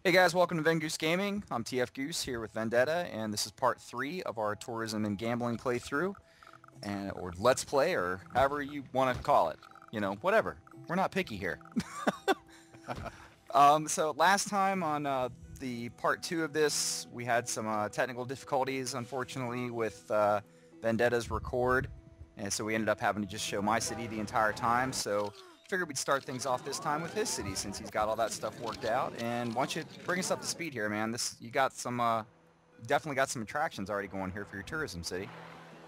Hey guys, welcome to TFGoose Gaming. I'm TFGoose here with Vendetta, and this is part 3 of our tourism and gambling playthrough, or let's play, or however you want to call it. You know, whatever. We're not picky here. So last time on the part 2 of this, we had some technical difficulties, unfortunately, with Vendetta's record, and so we ended up having to just show my city the entire time. So figured we'd start things off this time with his city since he's got all that stuff worked out. And why don't you bring us up to speed here, man? You got some, definitely got some attractions already going here for your tourism city.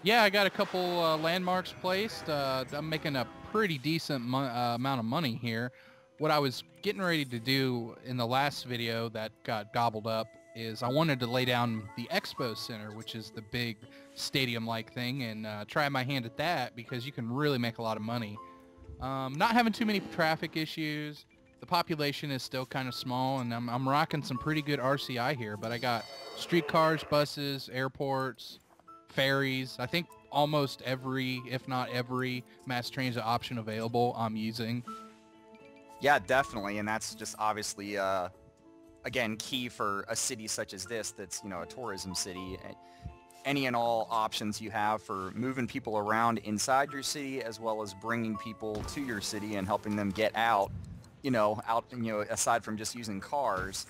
Yeah, I got a couple landmarks placed. I'm making a pretty decent amount of money here. What I was getting ready to do in the last video that got gobbled up is I wanted to lay down the Expo Center, which is the big stadium-like thing, and try my hand at that because you can really make a lot of money. Not having too many traffic issues. The population is still kind of small, and I'm rocking some pretty good RCI here, but I got streetcars, buses, airports, ferries. I think almost every, if not every, mass transit option available I'm using. Yeah, definitely, and that's just obviously, again, key for a city such as this that's, you know, a tourism city. Any and all options you have for moving people around inside your city as well as bringing people to your city and helping them get out, aside from just using cars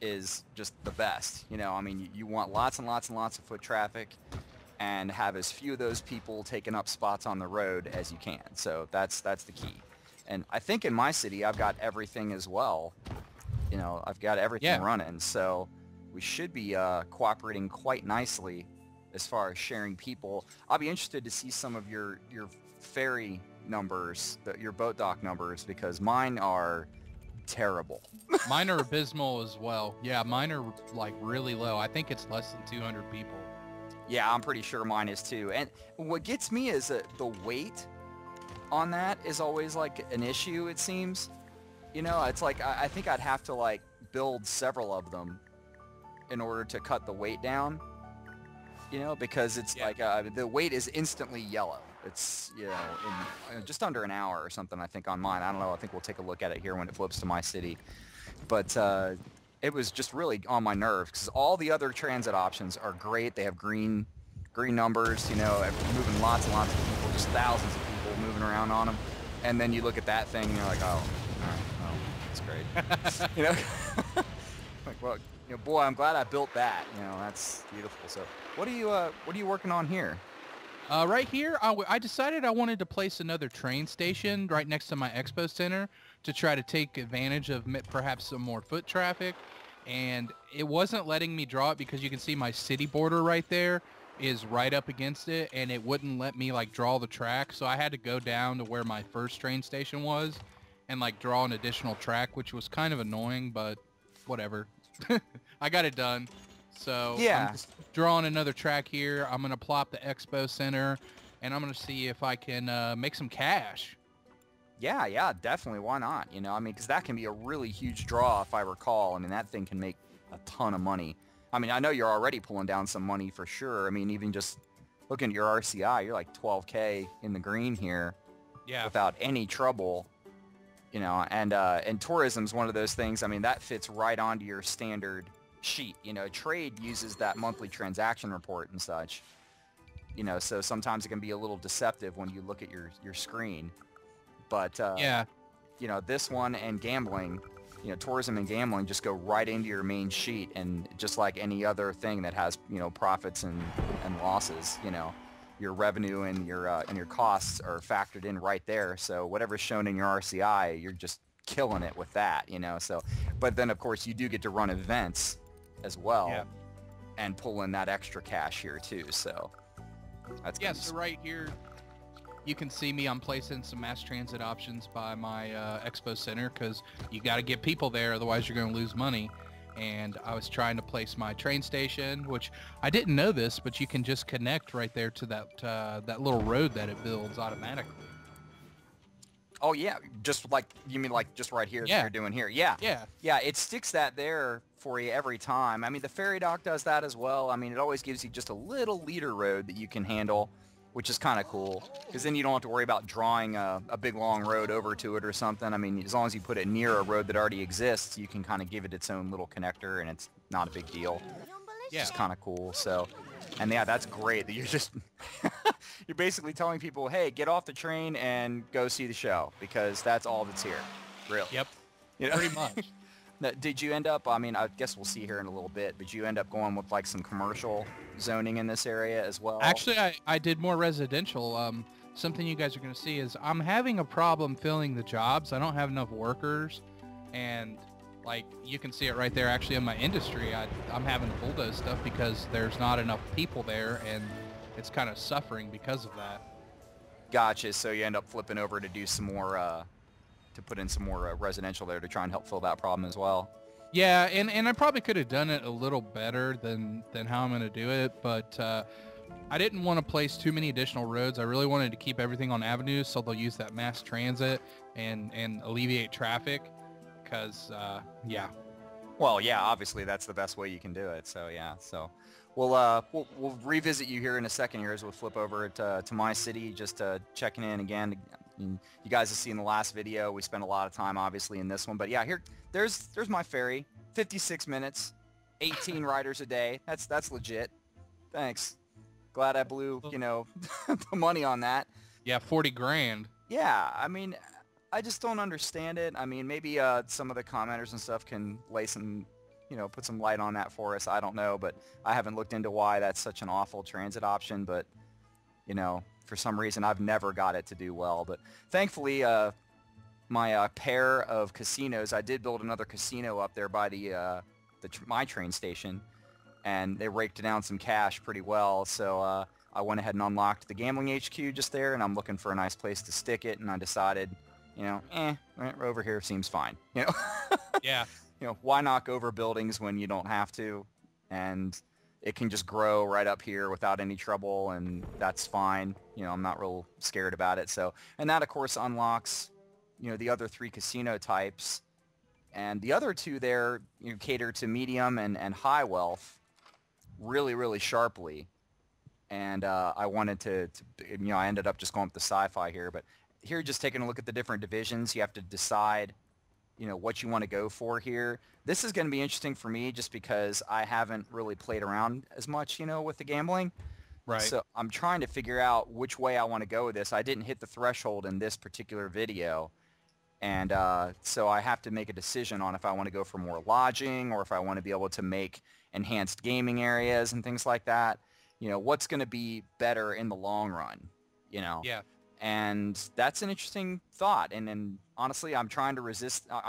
is just the best. You know, I mean, you want lots and lots and lots of foot traffic and have as few of those people taking up spots on the road as you can. So that's the key. And I think in my city I've got everything as well. You know, I've got everything running. So we should be cooperating quite nicely as far as sharing people. I'll be interested to see some of your ferry numbers, your boat dock numbers, because mine are terrible. Mine are abysmal as well. Yeah, mine are like really low. I think it's less than 200 people. Yeah, I'm pretty sure mine is too. And what gets me is the weight on that is always like an issue, it seems. You know, it's like I think I'd have to like build several of them in order to cut the weight down. You know, because it's like the weight is instantly yellow. It's, you know, in just under an hour or something, I think, on mine. I don't know. I think we'll take a look at it here when it flips to my city. But it was just really on my nerves because all the other transit options are great. They have green numbers, you know, moving lots and lots of people, just thousands of people moving around on them. And then you look at that thing and you're like, oh, all right, oh, that's great. You know, like, well, you know, boy, I'm glad I built that. You know, that's beautiful. So, what are you working on here? Right here, I decided I wanted to place another train station right next to my expo center to try to take advantage of perhaps some more foot traffic. And it wasn't letting me draw it because you can see my city border right there is right up against it, and it wouldn't let me like draw the track. So I had to go down to where my first train station was and like draw an additional track, which was kind of annoying, but whatever. I got it done. So yeah, I'm just drawing another track here. I'm going to plop the expo center, and I'm going to see if I can make some cash. Yeah, definitely. Why not? You know, I mean, because that can be a really huge draw if I recall. I mean, that thing can make a ton of money. I mean, I know you're already pulling down some money for sure. I mean, even just looking at your RCI, you're like 12K in the green here. Yeah. Without any trouble. You know, and tourism's one of those things. I mean, that fits right onto your standard sheet. You know, trade uses that monthly transaction report and such. You know, so sometimes it can be a little deceptive when you look at your screen. But yeah, you know, this one and gambling, you know, tourism and gambling just go right into your main sheet, and just like any other thing that has, you know, profits and losses, you know, your revenue and your costs are factored in right there. So whatever's shown in your RCI, you're just killing it with that, you know. So, but then of course you do get to run events as well, and pull in that extra cash here too. So that's so right here you can see me. I'm placing some mass transit options by my expo center because you got to get people there, otherwise you're going to lose money. And I was trying to place my train station, which I didn't know this, but you can just connect right there to that little road that it builds automatically. Oh yeah, just like, you mean like just right here that you're doing here? Yeah. Yeah, it sticks that there for you every time. I mean, the ferry dock does that as well. I mean, it always gives you just a little leader road that you can handle which is kind of cool, because then you don't have to worry about drawing a big long road over to it or something. I mean, as long as you put it near a road that already exists, you can kind of give it its own little connector, and it's not a big deal. Yeah. It's kind of cool. So, and yeah, that's great that you're just you're basically telling people, hey, get off the train and go see the show, because that's all that's here, really. Yep. You know? Pretty much. Now, did you end up, I mean, I guess we'll see here in a little bit, but you end up going with like some commercial zoning in this area as well? Actually, I did more residential. Something you guys are going to see is I'm having a problem filling the jobs. I don't have enough workers, and like you can see it right there actually in my industry. I'm having to bulldoze stuff because there's not enough people there, and it's kind of suffering because of that. Gotcha. So you end up flipping over to do some more, to put in some more residential there to try and help fill that problem as well. Yeah, and I probably could have done it a little better than how I'm going to do it, but I didn't want to place too many additional roads. I really wanted to keep everything on avenues so they'll use that mass transit and alleviate traffic, because, yeah. Well, yeah, obviously that's the best way you can do it. So yeah, so we'll revisit you here in a second here as we'll flip over to my city, just checking in again. You guys have seen the last video. We spent a lot of time obviously in this one, but yeah, there's my ferry. 56 minutes, 18 riders a day. That's legit. Thanks. Glad I blew, you know, the money on that. Yeah, 40 grand. Yeah, I mean, I just don't understand it. I mean, maybe some of the commenters and stuff can lay some, you know, put some light on that for us. I don't know, but I haven't looked into why that's such an awful transit option, but, you know, for some reason I've never got it to do well. But thankfully, my pair of casinos, I did build another casino up there by my train station, and they raked down some cash pretty well. So I went ahead and unlocked the gambling HQ just there, and I'm looking for a nice place to stick it, and I decided, you know, right over here seems fine. You know? Yeah. You know, why knock over buildings when you don't have to? And it can just grow right up here without any trouble, and that's fine. You know, I'm not real scared about it. So, and that of course unlocks, you know, the other 3 casino types, and the other 2 there, you know, cater to medium and high wealth really, really sharply. And I wanted to, you know, I ended up just going with the sci-fi here, but here just taking a look at the different divisions, you have to decide, you know, what you want to go for here. This is going to be interesting for me just because I haven't really played around as much, you know, with the gambling. Right. So I'm trying to figure out which way I want to go with this. I didn't hit the threshold in this particular video. And so I have to make a decision on if I want to go for more lodging or if I want to be able to make enhanced gaming areas and things like that. You know, what's going to be better in the long run, you know? Yeah. And that's an interesting thought. And honestly, I'm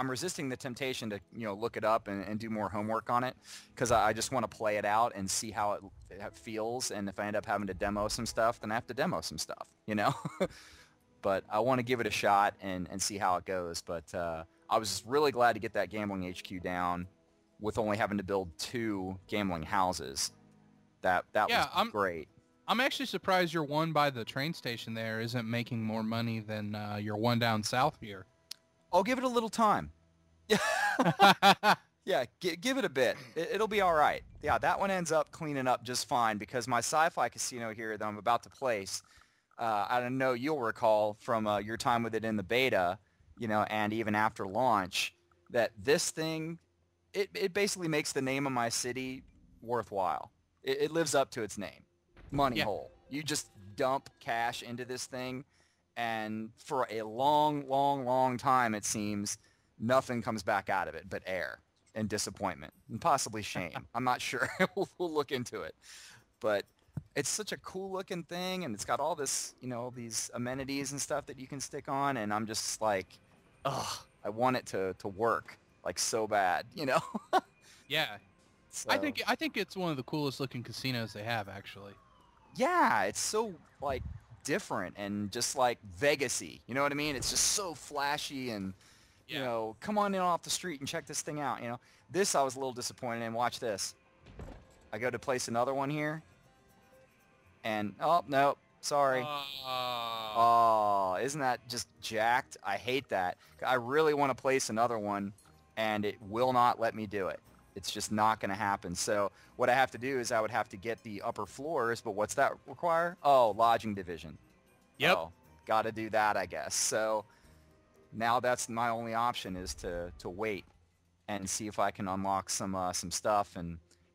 resisting the temptation to, you know, look it up and do more homework on it, because I just want to play it out and see how it feels. And if I end up having to demo some stuff, then I have to demo some stuff, you know? But I want to give it a shot and see how it goes. But I was just really glad to get that gambling HQ down with only having to build 2 gambling houses. That was great. I'm actually surprised your one by the train station there isn't making more money than your one down south here. I'll give it a little time. Yeah, give it a bit. It'll be all right. Yeah, that one ends up cleaning up just fine, because my sci-fi casino here that I'm about to place, I don't know, you'll recall from your time with it in the beta, you know, and even after launch, that this thing, it basically makes the name of my city worthwhile. It lives up to its name. Money hole. You just dump cash into this thing, and for a long time, it seems, nothing comes back out of it but air and disappointment and possibly shame. I'm not sure. We'll look into it. But it's such a cool looking thing, and it's got all this, you know, these amenities and stuff that you can stick on, and I'm just like, ugh, I want it to work like so bad, you know? Yeah. So, I think it's one of the coolest looking casinos they have, actually. yeah, it's so like different and just like Vegas-y, you know what I mean? It's just so flashy and, you know, come on in off the street and check this thing out, you know? This I was a little disappointed in. Watch this. I go to place another one here, and, oh, no, sorry. Oh, isn't that just jacked? I hate that. I really want to place another one, and it will not let me do it. It's just not going to happen. So what I have to do is I would have to get the upper floors, but what's that require? Oh, lodging division. Yep. Oh, got to do that, I guess. So now that's my only option is to wait and see if I can unlock some stuff.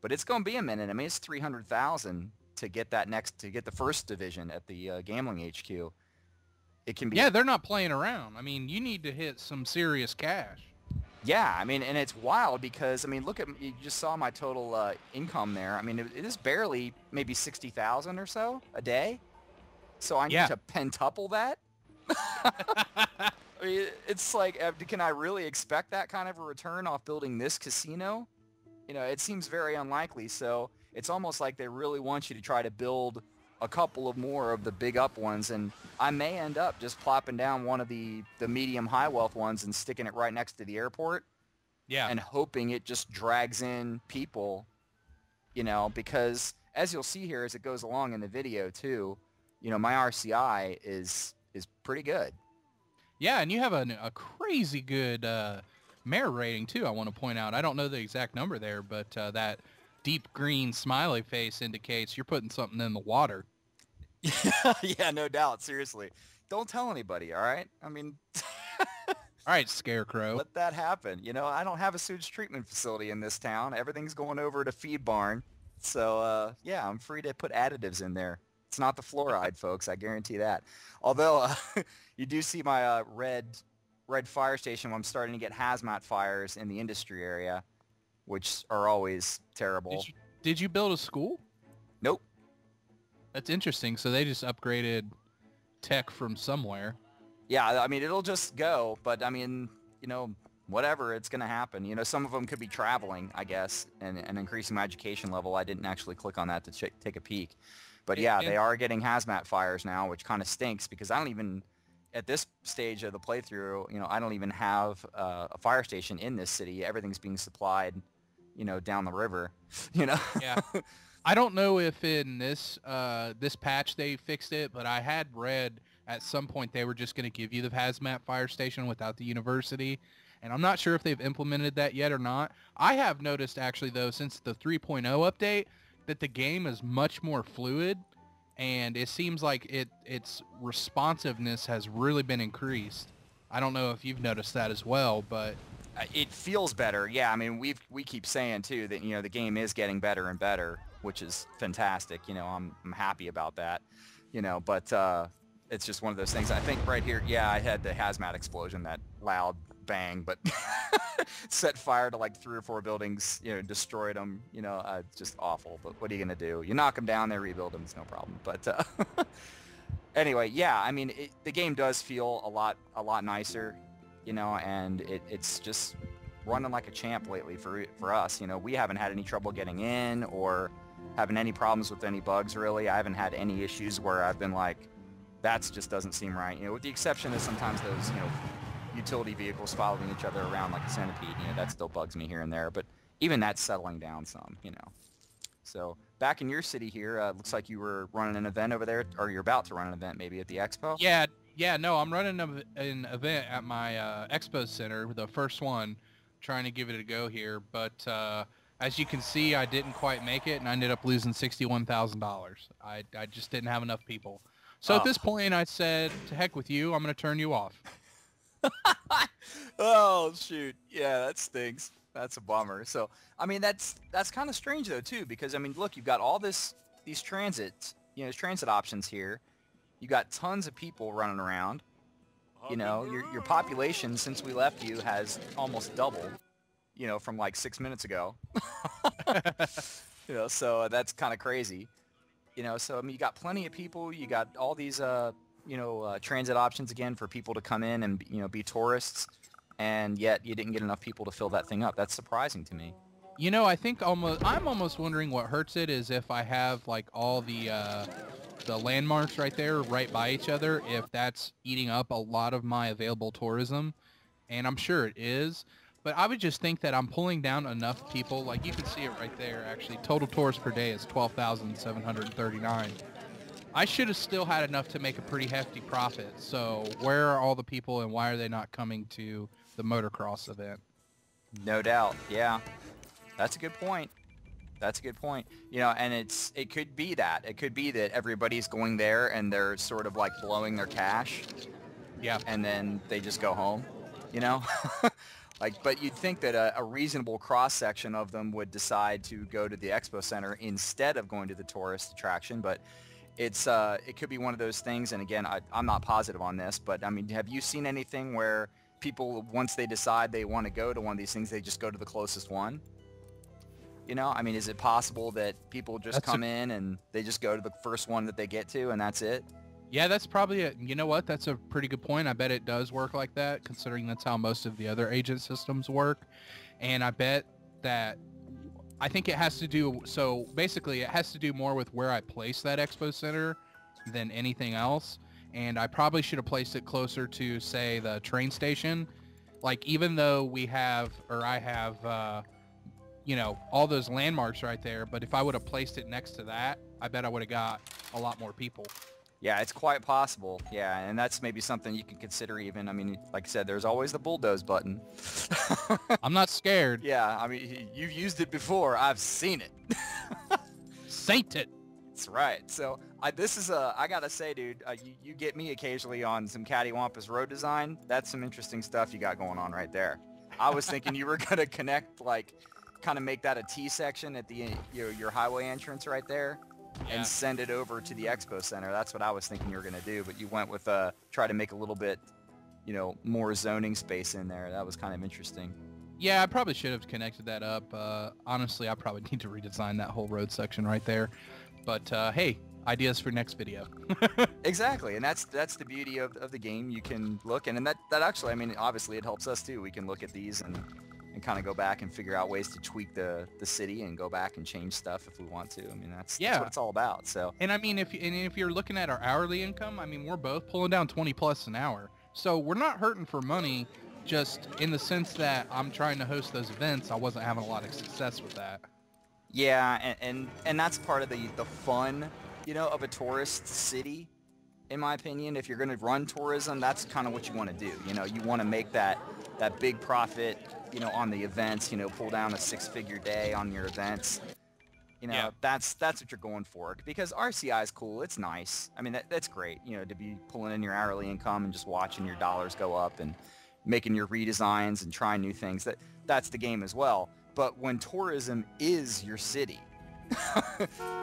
But it's going to be a minute. I mean, it's 300,000 to get the first division at the gambling HQ. It can be. Yeah, they're not playing around. I mean, you need to hit some serious cash. Yeah, I mean, and it's wild because, I mean, look at, you just saw my total income there. I mean, it is barely maybe 60,000 or so a day. So I need to pentuple that. I mean, it's like, can I really expect that kind of a return off building this casino? You know, it seems very unlikely. So it's almost like they really want you to try to build a couple of more of the big up ones, and I may end up just plopping down one of the medium high wealth ones and sticking it right next to the airport. Yeah. And hoping it just drags in people, you know, because as you'll see here as it goes along in the video too, you know, my RCI is pretty good. Yeah, and you have a crazy good mayor rating too, I want to point out. I don't know the exact number there, but that deep green smiley face indicates you're putting something in the water. Yeah, no doubt. Seriously. Don't tell anybody, all right? I mean... All right, Scarecrow. Let that happen. You know, I don't have a sewage treatment facility in this town. Everything's going over to feed barn. So, yeah, I'm free to put additives in there. It's not the fluoride, folks. I guarantee that. Although, you do see my red fire station when I'm starting to get hazmat fires in the industry area, which are always terrible. Did you build a school? Nope. That's interesting. So they just upgraded tech from somewhere. Yeah, I mean, it'll just go, but I mean, you know, whatever, it's going to happen. You know, some of them could be traveling, I guess, and increasing my education level. I didn't actually click on that to take a peek. But yeah, they are getting hazmat fires now, which kind of stinks because I don't even, at this stage of the playthrough, you know, I don't even have a fire station in this city. Everything's being supplied, you know, down the river, you know? Yeah. I don't know if in this this patch they fixed it, but I had read at some point they were just going to give you the hazmat fire station without the university, and I'm not sure if they've implemented that yet or not. I have noticed actually though since the 3.0 update that the game is much more fluid, and it seems like its responsiveness has really been increased. I don't know if you've noticed that as well, but it feels better. Yeah, I mean, we keep saying too that, you know, the game is getting better and better, which is fantastic. You know, I'm happy about that. You know, but it's just one of those things. I think right here, yeah, I had the hazmat explosion, that loud bang, but set fire to like 3 or 4 buildings. You know, destroyed them. You know, just awful. But what are you gonna do? You knock them down, they rebuild them. It's no problem. But anyway, yeah, I mean, the game does feel a lot nicer. You know, and it's just running like a champ lately for us. You know, we haven't had any trouble getting in or having any problems with any bugs, really. I haven't had any issues where I've been like, that just doesn't seem right. You know, with the exception of sometimes those, you know, utility vehicles following each other around like a centipede. You know, that still bugs me here and there. But even that's settling down some, you know. So back in your city here, looks like you were running an event over there, or you're about to run an event maybe at the expo? Yeah, no, I'm running an event at my expo center, the first one, trying to give it a go here. But as you can see, I didn't quite make it, and I ended up losing $61,000. I just didn't have enough people. So at this point, I said, to heck with you, I'm going to turn you off. Oh, shoot. Yeah, that stinks. That's a bummer. So, I mean, that's kind of strange, though, too, because, I mean, look, you've got all these transit options here. You got tons of people running around. You know, your population since we left you has almost doubled, you know, from like 6 minutes ago. You know, so that's kind of crazy. You know, so I mean, you got plenty of people. You got all these, you know, transit options again for people to come in and, you know, be tourists, and yet you didn't get enough people to fill that thing up. That's surprising to me. You know, I think I'm almost wondering what hurts it is if I have like all the landmarks right there, right by each other, if that's eating up a lot of my available tourism, and I'm sure it is. But I would just think that I'm pulling down enough people. Like you can see it right there, actually. Total tourists per day is 12,739. I should have still had enough to make a pretty hefty profit. So where are all the people and why are they not coming to the motocross event? No doubt. Yeah. That's a good point. That's a good point. You know, and it could be that. It could be that everybody's going there and they're sort of like blowing their cash. Yeah. And then they just go home, you know? Like, but you'd think that a reasonable cross-section of them would decide to go to the expo center instead of going to the tourist attraction, but it could be one of those things, and again, I'm not positive on this, but I mean, have you seen anything where people, once they decide they want to go to one of these things, they just go to the closest one? You know, I mean, is it possible that people just come in and they just go to the first one that they get to and that's it? Yeah, that's probably it. You know what? That's a pretty good point. I bet it does work like that, considering that's how most of the other agent systems work. And I bet that I think it has to do, so basically it has to do more with where I place that expo center than anything else. And I probably should have placed it closer to, say, the train station. Like, even though we have, or I have, you know, all those landmarks right there, but if I would have placed it next to that, I bet I would have got a lot more people. Yeah, it's quite possible. Yeah, and that's maybe something you can consider even. I mean, like I said, there's always the bulldoze button. I'm not scared. Yeah, I mean, you've used it before. I've seen it. Saint it. That's right. So I gotta say, dude, you get me occasionally on some cattywampus road design. That's some interesting stuff you got going on right there. I was thinking you were gonna connect, like, kind of make that a T section at the your highway entrance right there. Yeah. And send it over to the expo center. That's what I was thinking you were going to do, but you went with try to make a little bit, you know, more zoning space in there. That was kind of interesting. Yeah, I probably should have connected that up. Honestly, I probably need to redesign that whole road section right there. But hey, ideas for next video. Exactly, and that's the beauty of the game. You can look, and that actually, I mean, obviously it helps us too. We can look at these and kind of go back and figure out ways to tweak the city and go back and change stuff if we want to. I mean, that's what it's all about. So, and I mean, if you're looking at our hourly income, I mean, we're both pulling down 20 plus an hour. So we're not hurting for money, just in the sense that I'm trying to host those events. I wasn't having a lot of success with that. Yeah, and that's part of the fun, you know, of a tourist city. In my opinion, if you're going to run tourism, that's kind of what you want to do. You know, you want to make that big profit, you know, on the events, you know, pull down a 6-figure day on your events. You know, that's what you're going for, because RCI is cool. It's nice. I mean, that's great, you know, to be pulling in your hourly income and just watching your dollars go up and making your redesigns and trying new things. That's the game as well. But when tourism is your city,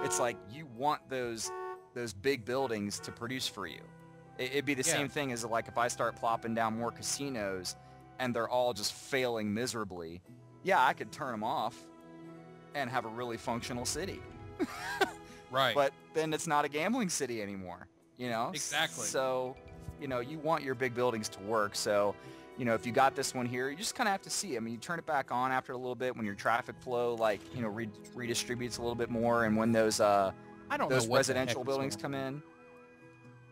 it's like you want those big buildings to produce for you. It'd be the same thing as, like, if I start plopping down more casinos and they're all just failing miserably, yeah, I could turn them off and have a really functional city. Right. But then it's not a gambling city anymore, you know? Exactly. So, you know, you want your big buildings to work. So, you know, if you got this one here, you just kind of have to see. I mean, you turn it back on after a little bit when your traffic flow, like, you know, redistributes a little bit more, and when those residential buildings come in.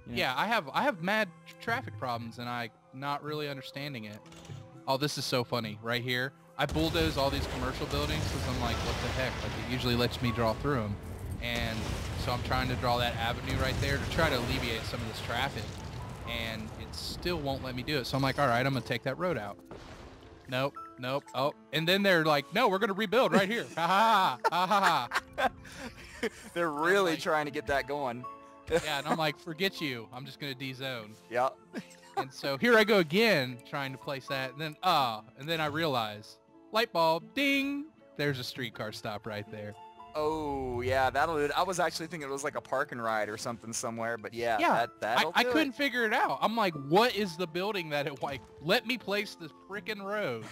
You know? Yeah, I have mad traffic problems, and I'm not really understanding it. Oh, this is so funny right here. I bulldoze all these commercial buildings because I'm like, what the heck? Like, it usually lets me draw through them. And so I'm trying to draw that avenue right there to try to alleviate some of this traffic. And it still won't let me do it. So I'm like, all right, I'm going to take that road out. Nope. Oh, and then they're like, no, we're going to rebuild right here. Ha ha ha. They're really trying to get that going. Yeah, and I'm like, forget you. I'm just going to D-zone. Yep. And so here I go again, trying to place that, and then I realize, light bulb, ding, there's a streetcar stop right there. Oh, yeah, that'll do it. I was actually thinking it was like a park and ride or something somewhere, but yeah, that'll do I couldn't figure it out. I'm like, what is the building that it, like, let me place this freaking road?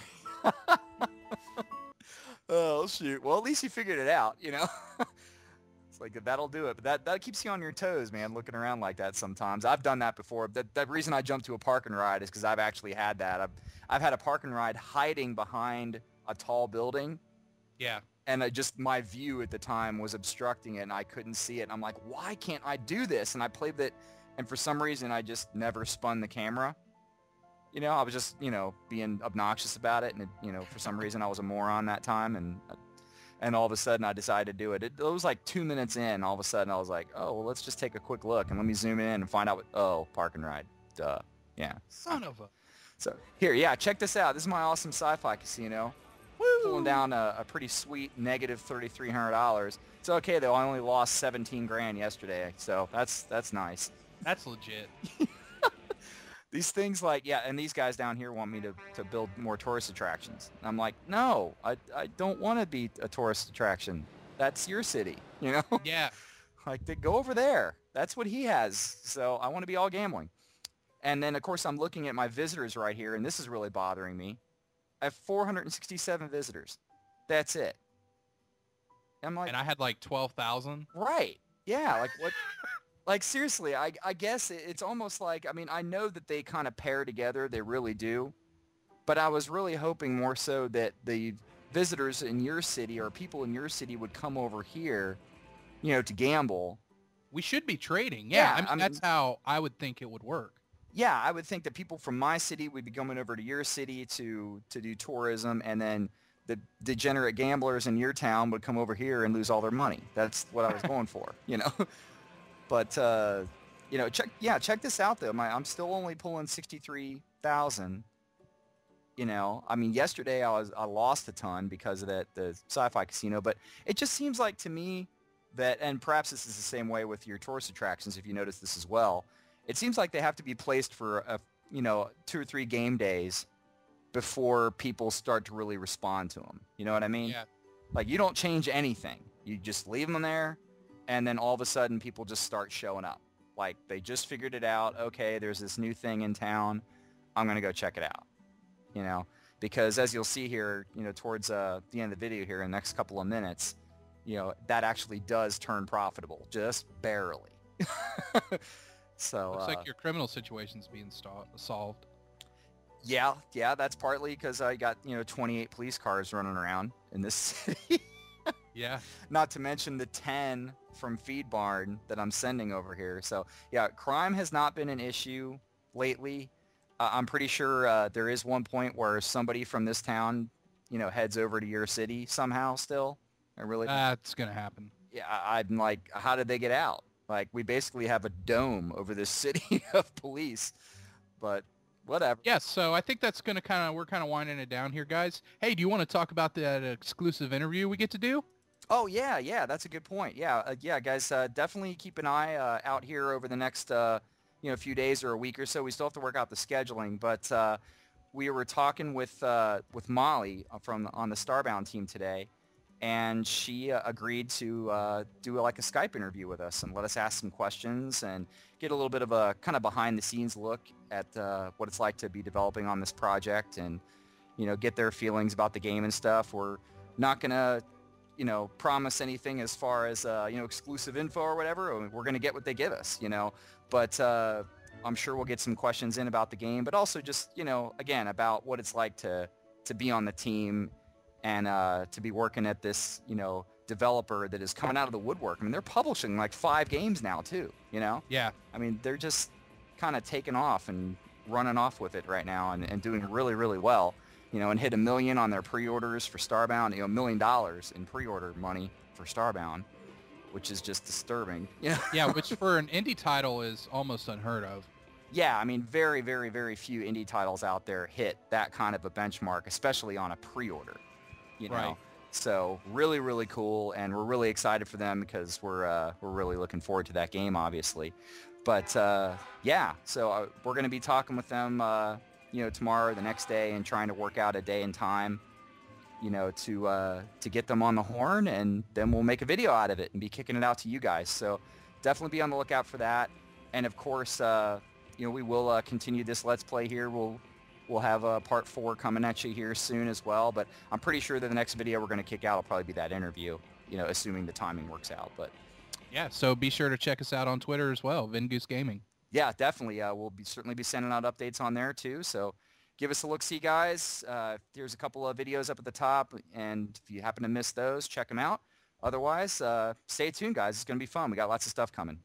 Oh, shoot. Well, at least you figured it out, you know? It's like, that'll do it. But that keeps you on your toes, man, looking around like that sometimes. I've done that before. That reason I jumped to a park and ride is because I've actually had that. I've had a park and ride hiding behind a tall building. Yeah. And just my view at the time was obstructing it, and I couldn't see it. And I'm like, why can't I do this? And I played it, and for some reason, I just never spun the camera. You know, I was just, you know, being obnoxious about it. And, you know, for some reason, I was a moron that time. And all of a sudden, I decided to do it. It was like 2 minutes in. All of a sudden, I was like, oh, well, let's just take a quick look. And let me zoom in and find out park and ride. Duh. Yeah. Son of a... So, here, yeah, check this out. This is my awesome sci-fi casino. Woo! pulling down a pretty sweet negative $3,300. It's okay though. I only lost 17 grand yesterday, so that's nice. That's legit. These things like, yeah, and these guys down here want me to build more tourist attractions. And I'm like, no, I don't want to be a tourist attraction. That's your city, you know? Yeah. Like, go over there. That's what he has. So I want to be all gambling. And then, of course, I'm looking at my visitors right here, and this is really bothering me. I have 467 visitors. That's it. I'm like, And I had like 12,000. right. Yeah, like what? Like, seriously, I guess it's almost like, I mean, I know that they kind of pair together. They really do. But I was really hoping more so that the visitors in your city or people in your city would come over here, you know, to gamble. We should be trading. Yeah, Yeah, I mean, that's how I would think it would work. Yeah, I would think that people from my city would be coming over to your city to do tourism, and then the degenerate gamblers in your town would come over here and lose all their money. That's what I was going for, you know. But you know, check this out though. I'm still only pulling 63,000. You know, I mean, yesterday I lost a ton because of the sci-fi casino, but it just seems like to me that, and perhaps this is the same way with your tourist attractions if you notice this as well. It seems like they have to be placed for you know, 2 or 3 game days before people start to really respond to them. You know what I mean? Yeah. Like, you don't change anything. You just leave them there, and then all of a sudden people just start showing up. Like, they just figured it out. Okay, there's this new thing in town. I'm going to go check it out. You know, because as you'll see here, you know, towards the end of the video here in the next couple of minutes, you know, that actually does turn profitable, just barely. So Looks like your criminal situation's being solved. yeah, that's partly because I got, you know, 28 police cars running around in this city. Yeah. Not to mention the 10 from Feed Barn that I'm sending over here. So yeah, crime has not been an issue lately. I'm pretty sure there is one point where somebody from this town, you know, heads over to your city somehow still. I really... That's going to happen. Yeah, I'm like, how did they get out? Like, we basically have a dome over this city of police, but whatever. Yeah, so I think that's going to we're kind of winding it down here, guys. Hey, do you want to talk about that exclusive interview we get to do? Oh, yeah, that's a good point. Yeah, guys, definitely keep an eye out here over the next, you know, few days or a week or so. We still have to work out the scheduling, but we were talking with Molly on the Starbound team today, and she agreed to do like a Skype interview with us and let us ask some questions and get a little bit of a kind of behind-the-scenes look at what it's like to be developing on this project and, you know, get their feelings about the game and stuff. We're not going to, you know, promise anything as far as, you know, exclusive info or whatever. We're going to get what they give us, you know. But I'm sure we'll get some questions in about the game, but also just, you know, again, about what it's like to be on the team and to be working at this, you know, developer that is coming out of the woodwork. I mean, they're publishing like 5 games now too, you know? Yeah. I mean, they're just kind of taking off and running off with it right now and doing really, really well, you know, and hit $1 million on their pre-orders for Starbound, you know, $1 million in pre-order money for Starbound, which is just disturbing, you know? Yeah, which for an indie title is almost unheard of. Yeah, I mean, very, very, very few indie titles out there hit that kind of a benchmark, especially on a pre-order, you know? Right. So really, really cool, and we're really excited for them because we're really looking forward to that game, obviously. But yeah, so we're going to be talking with them, you know, tomorrow or the next day, and trying to work out a day and time, you know, to get them on the horn, and then we'll make a video out of it and be kicking it out to you guys. So definitely be on the lookout for that. And of course, you know, we will continue this Let's Play here. We'll have part 4 coming at you here soon as well. But I'm pretty sure that the next video we're going to kick out will probably be that interview, you know, assuming the timing works out. But yeah, so be sure to check us out on Twitter as well, VinGoose Gaming. yeah, definitely. We'll certainly be sending out updates on there too. So give us a look-see, guys. There's a couple of videos up at the top, and if you happen to miss those, check them out. Otherwise, stay tuned, guys. It's going to be fun. We got lots of stuff coming.